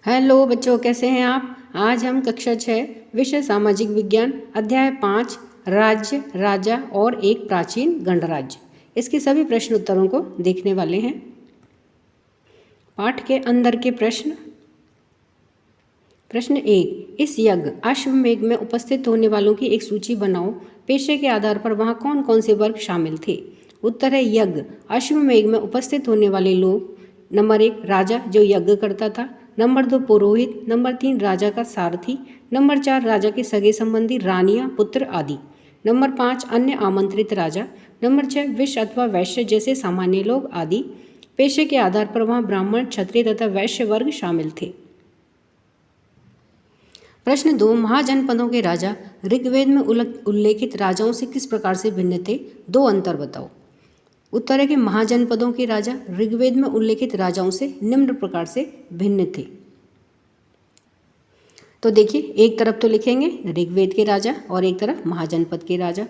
Hello बच्चों, कैसे हैं आप। आज हम कक्षा 6 विषय सामाजिक विज्ञान अध्याय 5 राज्य, राजा और एक प्राचीन गणराज्य, इसके सभी प्रश्न उत्तरों को देखने वाले हैं। पाठ के अंदर के प्रश्न। प्रश्न 1, इस यज्ञ अश्वमेध में उपस्थित होने वालों की एक सूची बनाओ। पेशे के आधार पर वहाँ कौन कौन से वर्ग शामिल थे। उत्तर है यज्ञ अश्वमेध में उपस्थित होने वाले लोग। नंबर 1, राजा जो यज्ञ करता था। नंबर 2, पुरोहित। नंबर 3, राजा का सारथी। नंबर 4, राजा के सगे संबंधी, रानियां, पुत्र आदि। नंबर 5, अन्य आमंत्रित राजा। नंबर 6, विश्व अथवा वैश्य जैसे सामान्य लोग आदि। पेशे के आधार पर वहाँ ब्राह्मण, क्षत्रिय तथा वैश्य वर्ग शामिल थे। प्रश्न 2, महाजनपदों के राजा ऋग्वेद में उल्लेखित राजाओं से किस प्रकार से भिन्न थे। दो अंतर बताओ। उत्तर है कि महाजनपदों के राजा ऋग्वेद में उल्लेखित राजाओं से निम्न प्रकार से भिन्न थे। तो देखिए, एक तरफ तो लिखेंगे ऋग्वेद के राजा और एक तरफ महाजनपद के राजा।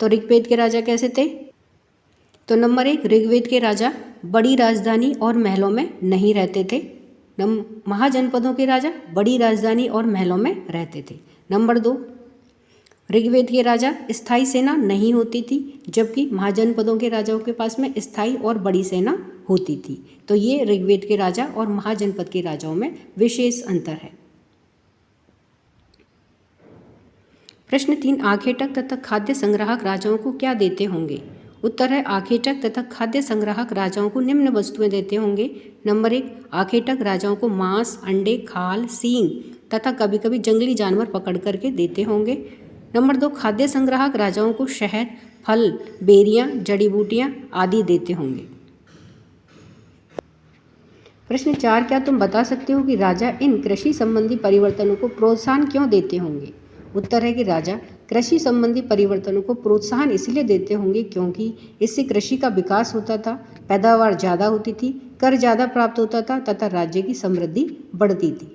तो ऋग्वेद के राजा कैसे थे। तो नंबर 1, ऋग्वेद के राजा बड़ी राजधानी और महलों में नहीं रहते थे। महाजनपदों के राजा बड़ी राजधानी और महलों में रहते थे। नंबर 2, ऋग्वेद के राजा स्थायी सेना नहीं होती थी, जबकि महाजनपदों के राजाओं के पास में स्थायी और बड़ी सेना होती थी। तो ये ऋग्वेद के राजा और महाजनपद के राजाओं में विशेष अंतर है। प्रश्न 3, आखेटक तथा खाद्य संग्राहक राजाओं को क्या देते होंगे। उत्तर है आखेटक तथा खाद्य संग्राहक राजाओं को निम्न वस्तुएं देते होंगे। नंबर 1, आखेटक राजाओं को मांस, अंडे, खाल, सींग तथा कभी कभी जंगली जानवर पकड़ करके देते होंगे। नंबर 2, खाद्य संग्राहक राजाओं को शहद, फल, बेरियां, जड़ी बूटियां आदि देते होंगे। प्रश्न 4, क्या तुम बता सकते हो कि राजा इन कृषि संबंधी परिवर्तनों को प्रोत्साहन क्यों देते होंगे। उत्तर है कि राजा कृषि संबंधी परिवर्तनों को प्रोत्साहन इसलिए देते होंगे क्योंकि इससे कृषि का विकास होता था, पैदावार ज़्यादा होती थी, कर ज़्यादा प्राप्त होता था तथा राज्य की समृद्धि बढ़ती थी।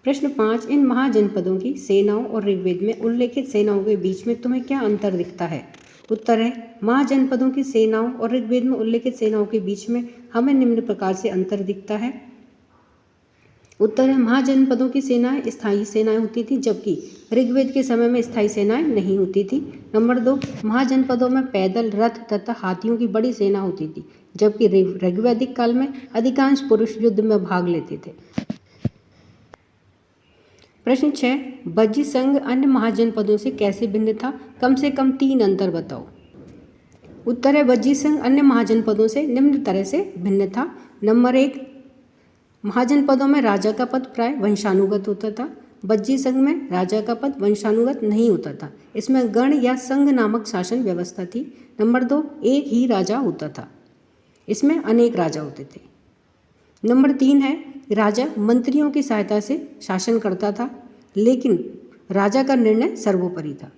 प्रश्न 5, इन महाजनपदों की सेनाओं और ऋग्वेद में उल्लेखित सेनाओं के बीच में तुम्हें क्या अंतर दिखता है। उत्तर है महाजनपदों की सेनाओं और ऋग्वेद में उल्लेखित सेनाओं के बीच में हमें निम्न प्रकार से अंतर दिखता है। उत्तर है महाजनपदों की सेनाएं स्थायी सेनाएं होती थी, जबकि ऋग्वेद के समय में स्थायी सेनाएं नहीं होती थी। नंबर 2, महाजनपदों में पैदल, रथ तथा हाथियों की बड़ी सेना होती थी, जबकि ऋग्वैदिक काल में अधिकांश पुरुष युद्ध में भाग लेते थे। प्रश्न 6, बज्जी संघ अन्य महाजनपदों से कैसे भिन्न था। कम से कम 3 अंतर बताओ। उत्तर है बज्जी संघ अन्य महाजनपदों से निम्न तरह से भिन्न था। नंबर 1, महाजनपदों में राजा का पद प्राय वंशानुगत होता था। बज्जी संघ में राजा का पद वंशानुगत नहीं होता था। इसमें गण या संघ नामक शासन व्यवस्था थी। नंबर 2, एक ही राजा होता था, इसमें अनेक राजा होते थे। नंबर 3 है राजा मंत्रियों की सहायता से शासन करता था, लेकिन राजा का निर्णय सर्वोपरि था।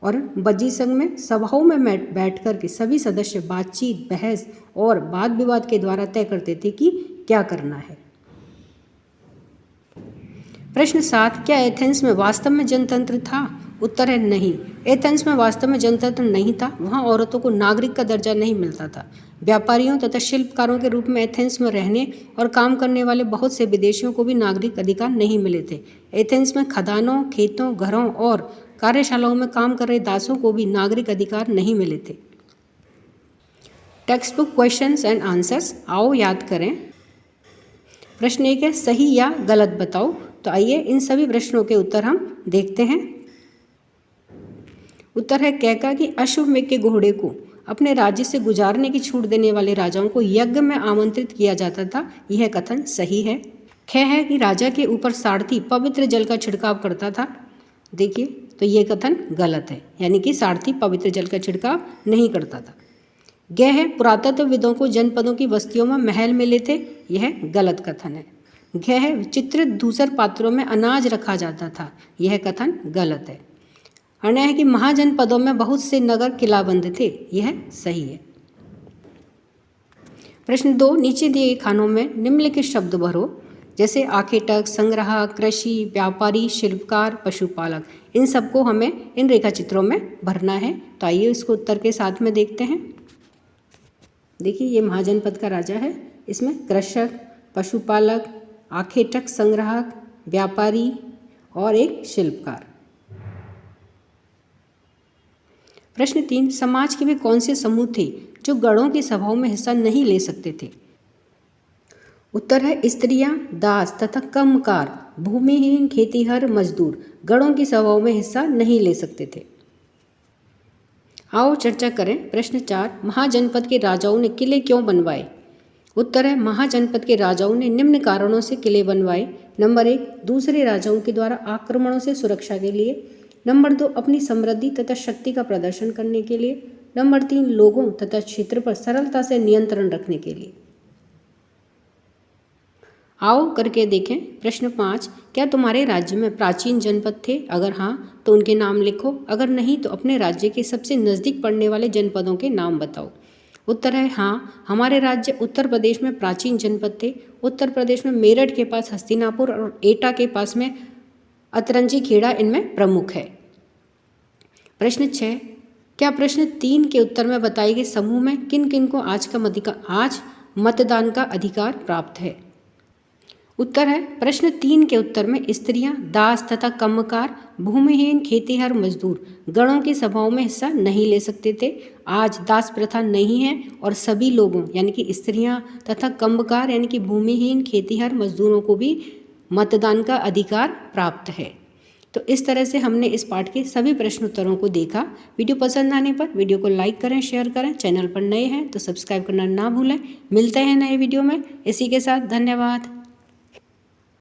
और बज्जी संघ में सभाओं में बैठ कर के सभी सदस्य बातचीत, बहस और वाद विवाद के द्वारा तय करते थे कि क्या करना है। प्रश्न 7, क्या एथेंस में वास्तव में जनतंत्र था। उत्तर है नहीं, एथेंस में वास्तव में जनतंत्र नहीं था। वहाँ औरतों को नागरिक का दर्जा नहीं मिलता था। व्यापारियों तथा शिल्पकारों के रूप में एथेंस में रहने और काम करने वाले बहुत से विदेशियों को भी नागरिक अधिकार नहीं मिले थे। एथेंस में खदानों, खेतों, घरों और कार्यशालाओं में काम कर रहे दासों को भी नागरिक अधिकार नहीं मिले थे। Text book questions and answers, आओ याद करें। प्रश्न 1 है सही या गलत बताओ। तो आइए इन सभी प्रश्नों के उत्तर हम देखते हैं। उत्तर है कैका कि अश्वमेध के घोड़े को अपने राज्य से गुजारने की छूट देने वाले राजाओं को यज्ञ में आमंत्रित किया जाता था। यह कथन सही है। ख है कि राजा के ऊपर सारथी पवित्र जल का छिड़काव करता था। देखिए, तो यह कथन गलत है, यानी कि सारथी पवित्र जल का छिड़काव नहीं करता था। ग है पुरातत्वविदों को जनपदों की बस्तियों में महल मिले थे। यह गलत कथन है। घ है चित्रित धूसर पात्रों में अनाज रखा जाता था। यह कथन गलत है। अण है कि महाजनपदों में बहुत से नगर किलाबंद थे। यह सही है। प्रश्न 2, नीचे दिए खानों में निम्नलिखित शब्द भरो, जैसे आखेटक, संग्राहक, कृषि, व्यापारी, शिल्पकार, पशुपालक। इन सबको हमें इन रेखा चित्रों में भरना है। तो आइए इसको उत्तर के साथ में देखते हैं। देखिए, ये महाजनपद का राजा है। इसमें कृषक, पशुपालक, आखेटक संग्राहक, व्यापारी और एक शिल्पकार। प्रश्न 3, समाज के वे कौन से समूह थे जो गणों की सभाओं में हिस्सा नहीं ले सकते थे? उत्तर है स्त्रियां, दास तथा कमकार, भूमिहीन, खेतीहर, मजदूर गणों की सभाओं में हिस्सा नहीं ले सकते थे। आओ चर्चा करें। प्रश्न 4, महाजनपद के राजाओं ने किले क्यों बनवाए? उत्तर है महाजनपद के राजाओं ने निम्न कारणों से किले बनवाए। नंबर 1, दूसरे राजाओं के द्वारा आक्रमणों से सुरक्षा के लिए। नंबर 2, अपनी समृद्धि तथा शक्ति का प्रदर्शन करने के लिए। नंबर 3, लोगों तथा क्षेत्र पर सरलता से नियंत्रण रखने के लिए। आओ करके देखें। प्रश्न 5, क्या तुम्हारे राज्य में प्राचीन जनपद थे? अगर हाँ तो उनके नाम लिखो, अगर नहीं तो अपने राज्य के सबसे नज़दीक पड़ने वाले जनपदों के नाम बताओ। उत्तर है हाँ, हमारे राज्य उत्तर प्रदेश में प्राचीन जनपद थे। उत्तर प्रदेश में मेरठ के पास हस्तिनापुर और एटा के पास में अतरंजी खेड़ा इनमें प्रमुख है। प्रश्न 6, क्या प्रश्न 3 के उत्तर में बताए गए समूह में किन किन को आज मतदान का अधिकार प्राप्त है? उत्तर है प्रश्न 3 के उत्तर में स्त्रियां, दास तथा कमकार, भूमिहीन, खेतीहर, मजदूर गणों की सभाओं में हिस्सा नहीं ले सकते थे। आज दास प्रथा नहीं है और सभी लोगों यानी कि स्त्रियां तथा कमकार यानी कि भूमिहीन, खेतीहर, मजदूरों को भी मतदान का अधिकार प्राप्त है। तो इस तरह से हमने इस पाठ के सभी प्रश्न उत्तरों को देखा। वीडियो पसंद आने पर वीडियो को लाइक करें, शेयर करें। चैनल पर नए हैं तो सब्सक्राइब करना ना भूलें। मिलते हैं नए वीडियो में। इसी के साथ धन्यवाद।